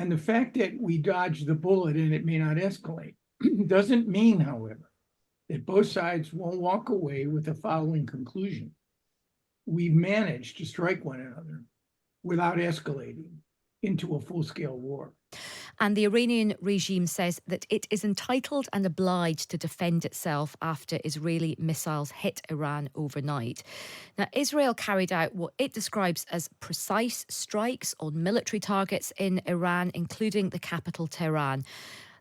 And the fact that we dodged the bullet and it may not escalate doesn't mean, however, that both sides won't walk away with the following conclusion. We've managed to strike one another without escalating into a full-scale war. And the Iranian regime says that it is entitled and obliged to defend itself after Israeli missiles hit Iran overnight. Now, Israel carried out what it describes as precise strikes on military targets in Iran, including the capital, Tehran.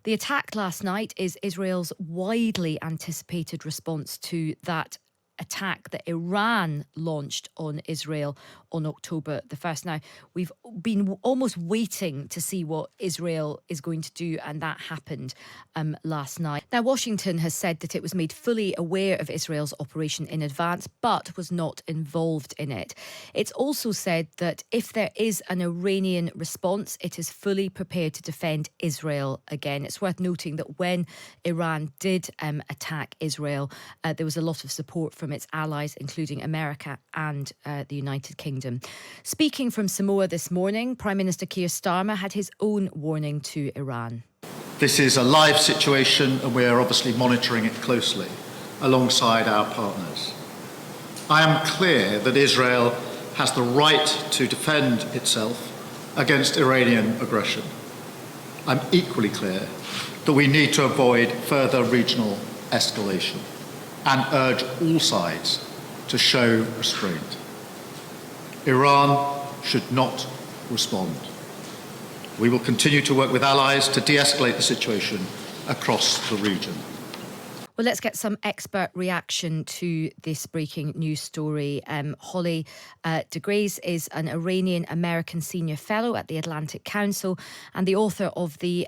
The attack last night is Israel's widely anticipated response to that attack that Iran launched on Israel on October the 1st. Now, we've been almost waiting to see what Israel is going to do, and that happened last night. Now, Washington has said that it was made fully aware of Israel's operation in advance, but was not involved in it. It's also said that if there is an Iranian response, it is fully prepared to defend Israel again. It's worth noting that when Iran did attack Israel, there was a lot of support from its allies, including America and the United Kingdom. Speaking from Samoa this morning, Prime Minister Keir Starmer had his own warning to Iran. This is a live situation and we are obviously monitoring it closely alongside our partners. I am clear that Israel has the right to defend itself against Iranian aggression. I'm equally clear that we need to avoid further regional escalation and urge all sides to show restraint. Iran should not respond. We will continue to work with allies to de-escalate the situation across the region. Well, let's get some expert reaction to this breaking news story. Holly de Grace is an Iranian-American senior fellow at the Atlantic Council and the author of the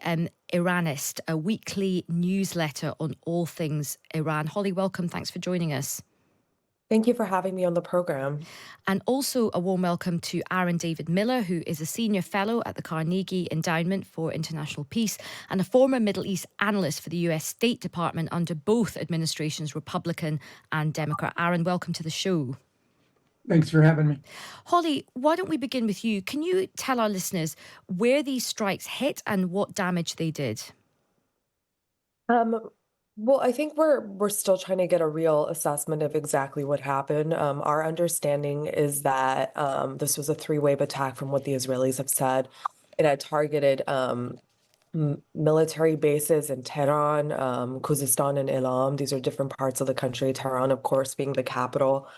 Iranist, a weekly newsletter on all things Iran. Holly, welcome. Thanks for joining us. Thank you for having me on the program. And also a warm welcome to Aaron David Miller, who is a senior fellow at the Carnegie Endowment for International Peace and a former Middle East analyst for the US State Department under both administrations, Republican and Democrat. Aaron, welcome to the show. Thanks for having me. Holly, why don't we begin with you? Can you tell our listeners where these strikes hit and what damage they did? Well, I think we're still trying to get a real assessment of exactly what happened. Our understanding is that this was a three-wave attack from what the Israelis have said. It had targeted military bases in Tehran, Khuzestan, and Elam. These are different parts of the country, Tehran, of course, being the capital.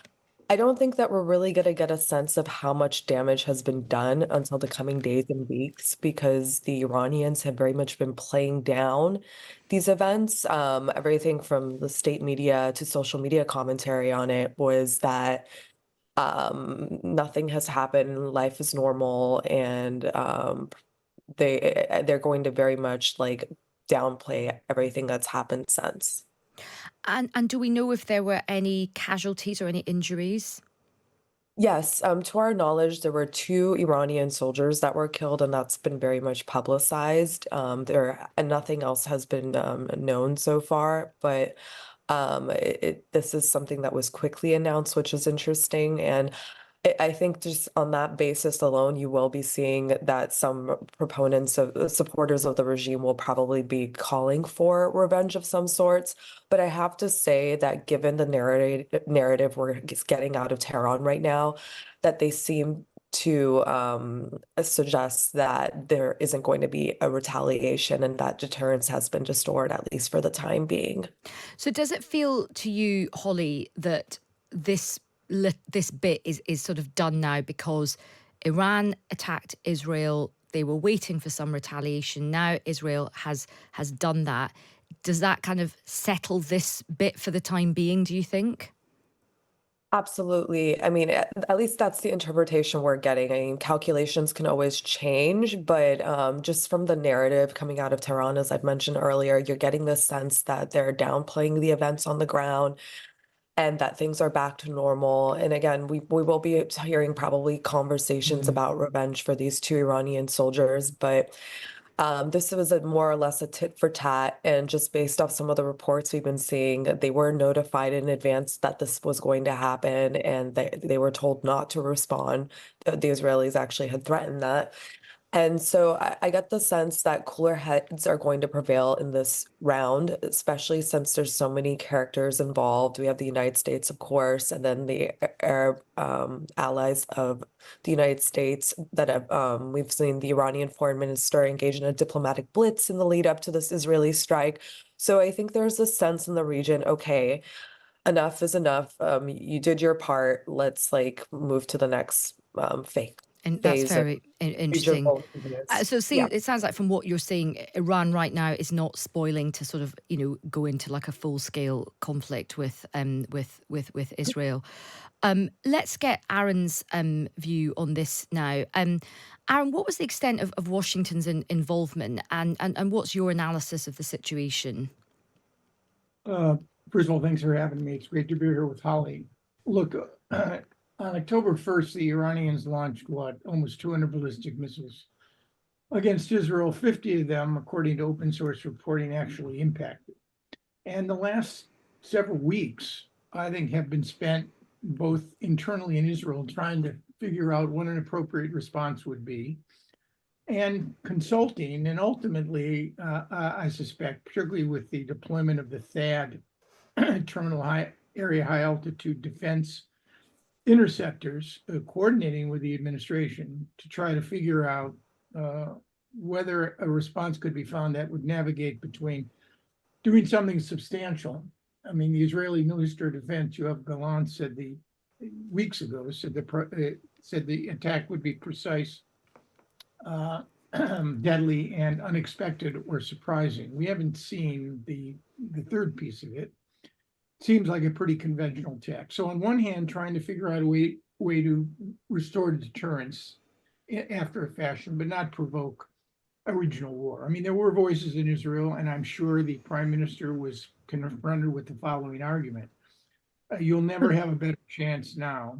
I don't think that we're really going to get a sense of how much damage has been done until the coming days and weeks, because the Iranians have very much been playing down these events. Everything from the state media to social media commentary on it was that nothing has happened, life is normal, and they're going to very much like downplay everything that's happened since. And do we know if there were any casualties or any injuries? Yes, to our knowledge, there were 2 Iranian soldiers that were killed, and that's been very much publicized. And nothing else has been known so far, but this is something that was quickly announced, which is interesting. And I think just on that basis alone, you will be seeing that some supporters of the regime will probably be calling for revenge of some sorts. But I have to say that given the narrative we're getting out of Tehran right now, that they seem to suggest that there isn't going to be a retaliation and that deterrence has been restored, at least for the time being. So does it feel to you, Holly, that this bit is sort of done now because Iran attacked Israel? They were waiting for some retaliation. Now Israel has done that. Does that kind of settle this bit for the time being, do you think? Absolutely. I mean, at least that's the interpretation we're getting. I mean, calculations can always change, but just from the narrative coming out of Tehran, as I've mentioned earlier, you're getting the sense that they're downplaying the events on the ground and that things are back to normal. And again, we will be hearing probably conversations about revenge for these 2 Iranian soldiers, but this was more or less a tit for tat. And just based off some of the reports we've been seeing, they were notified in advance that this was going to happen, and they were told not to respond. The Israelis actually had threatened that. And so I get the sense that cooler heads are going to prevail in this round, especially since there's so many characters involved. We have the United States, of course, and then the Arab allies of the United States that have, we've seen the Iranian foreign minister engage in a diplomatic blitz in the lead up to this Israeli strike. So I think there's a sense in the region, okay, enough is enough. You did your part. Let's like move to the next And that's phase of very interesting. regional activities. So Yeah. it sounds like from what you're saying, Iran right now is not spoiling to sort of, go into like a full scale conflict with Israel. Let's get Aaron's view on this now. Aaron, what was the extent of Washington's involvement, and what's your analysis of the situation? First of all, thanks for having me. It's great to be here with Holly. Look, on October 1st, the Iranians launched almost 200 ballistic missiles against Israel. 50 of them, according to open source reporting, actually impacted. And the last several weeks, I think, have been spent both internally in Israel trying to figure out what an appropriate response would be, and consulting, and ultimately, I suspect, particularly with the deployment of the THAAD terminal area high altitude defense interceptors, coordinating with the administration to try to figure out whether a response could be found that would navigate between doing something substantial. I mean, the Israeli Minister of Defense, Yoav Gallant, said weeks ago, said the attack would be precise, deadly, and unexpected or surprising. We haven't seen the third piece of it. Seems like a pretty conventional attack. So on one hand, trying to figure out a way to restore deterrence after a fashion, but not provoke a regional war. I mean, there were voices in Israel, and I'm sure the prime minister was confronted with the following argument. You'll never have a better chance now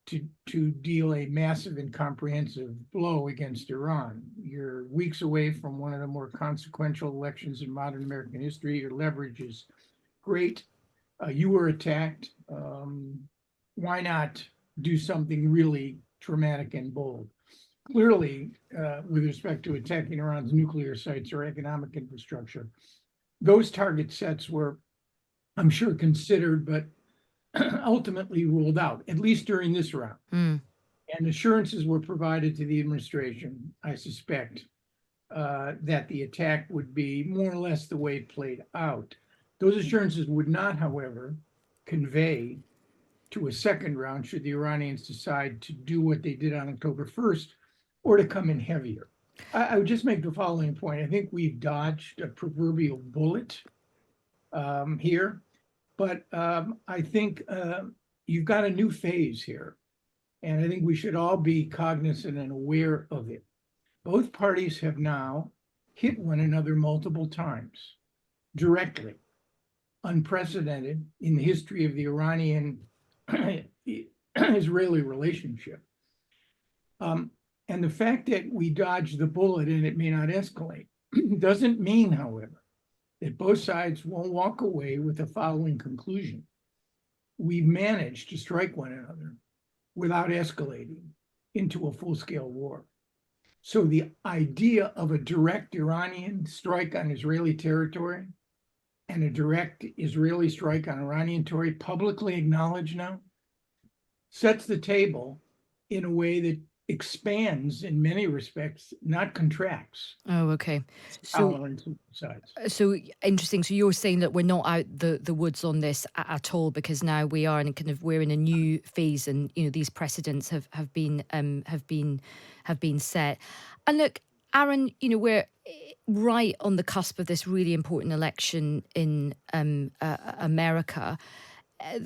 to deal a massive and comprehensive blow against Iran. You're weeks away from one of the more consequential elections in modern American history. Your leverage is great. You were attacked. Why not do something really dramatic and bold? Clearly, with respect to attacking Iran's nuclear sites or economic infrastructure, those target sets were, I'm sure, considered, but ultimately ruled out, at least during this round. Mm. And assurances were provided to the administration, I suspect, that the attack would be more or less the way it played out. Those assurances would not, however, convey to a second round should the Iranians decide to do what they did on October 1st or to come in heavier. I would just make the following point. I think we've dodged a proverbial bullet here, but I think you've got a new phase here, and I think we should all be cognizant and aware of it. Both parties have now hit one another multiple times directly, unprecedented in the history of the Iranian-Israeli relationship. And the fact that we dodged the bullet and it may not escalate doesn't mean, however, that both sides won't walk away with the following conclusion. We've managed to strike one another without escalating into a full-scale war. So the idea of a direct Iranian strike on Israeli territory and a direct Israeli strike on Iranian territory, publicly acknowledged now, sets the table in a way that expands in many respects, not contracts. Oh, okay. So interesting. So you're saying that we're not out the woods on this at all, because now we're in a new phase, and these precedents have been set. And look, Aaron, we're right on the cusp of this really important election in America.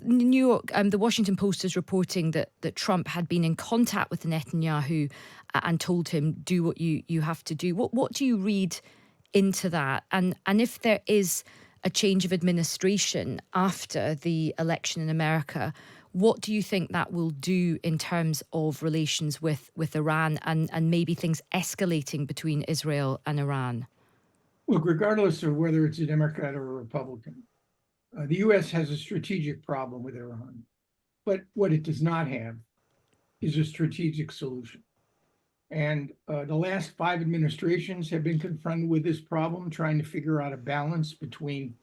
New York, the Washington Post is reporting that Trump had been in contact with Netanyahu and told him, do what you have to do. What do you read into that? And if there is a change of administration after the election in America, what do you think that will do in terms of relations with Iran and maybe things escalating between Israel and Iran? Look, regardless of whether it's a Democrat or a Republican, the U.S. has a strategic problem with Iran, but what it does not have is a strategic solution. And the last 5 administrations have been confronted with this problem, trying to figure out a balance between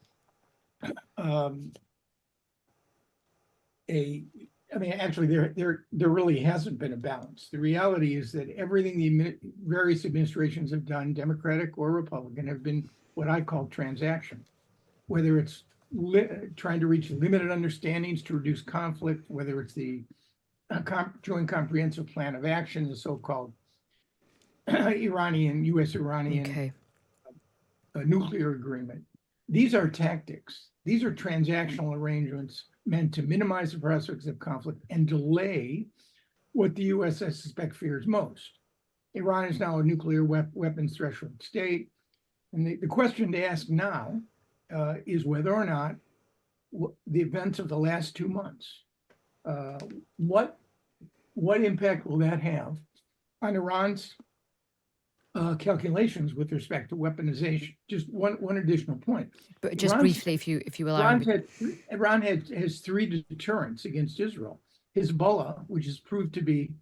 actually, there really hasn't been a balance. The reality is that everything the various administrations have done, Democratic or Republican, have been what I call transaction. Whether it's trying to reach limited understandings to reduce conflict, whether it's the Joint Comprehensive Plan of Action, the so-called Iranian, U.S.-Iranian Okay. nuclear agreement. These are tactics. These are transactional arrangements meant to minimize the prospects of conflict and delay what the U.S., I suspect, fears most. Iran is now a nuclear weapons threshold state. And the question to ask now is whether or not the events of the last 2 months, what impact will that have on Iran's calculations with respect to weaponization? Just one additional point. But just briefly, if you allow me. Iran has 3 deterrents against Israel. Hezbollah, which has proved to be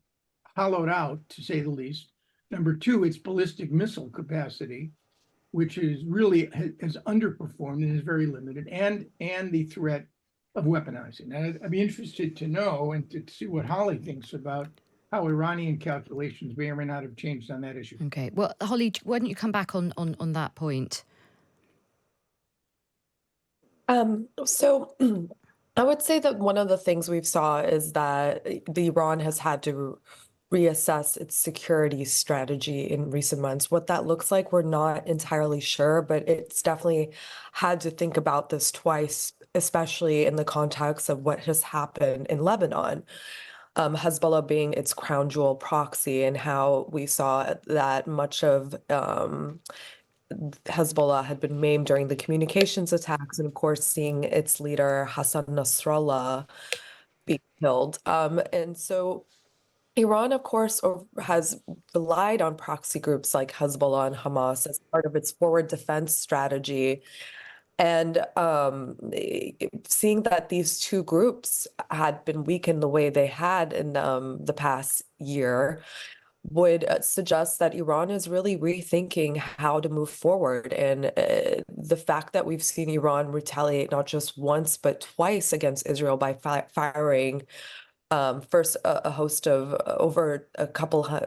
hollowed out, to say the least. Number 2, its ballistic missile capacity, which is really has underperformed and is very limited, and the threat of weaponizing. And I'd be interested to know and to see what Holly thinks about how Iranian calculations may or may not have changed on that issue. Okay. Well, Holly, why don't you come back on that point? So I would say that one of the things we've saw is that the Iran has had to reassess its security strategy in recent months. What that looks like, we're not entirely sure, but it's definitely had to think about this twice, especially in the context of what has happened in Lebanon. Hezbollah being its crown jewel proxy, and how we saw that much of Hezbollah had been maimed during the communications attacks, and of course seeing its leader Hassan Nasrallah be killed. And so Iran, of course, has relied on proxy groups like Hezbollah and Hamas as part of its forward defense strategy. And seeing that these 2 groups had been weakened the way they had in the past year would suggest that Iran is really rethinking how to move forward. And the fact that we've seen Iran retaliate not just once, but twice against Israel by firing first a host of over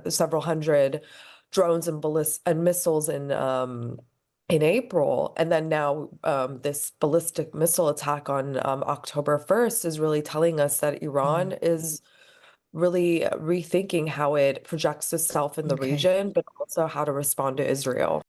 several hundred drones and missiles in April, and then now this ballistic missile attack on October 1st is really telling us that Iran is really rethinking how it projects itself in the region, but also how to respond to Israel.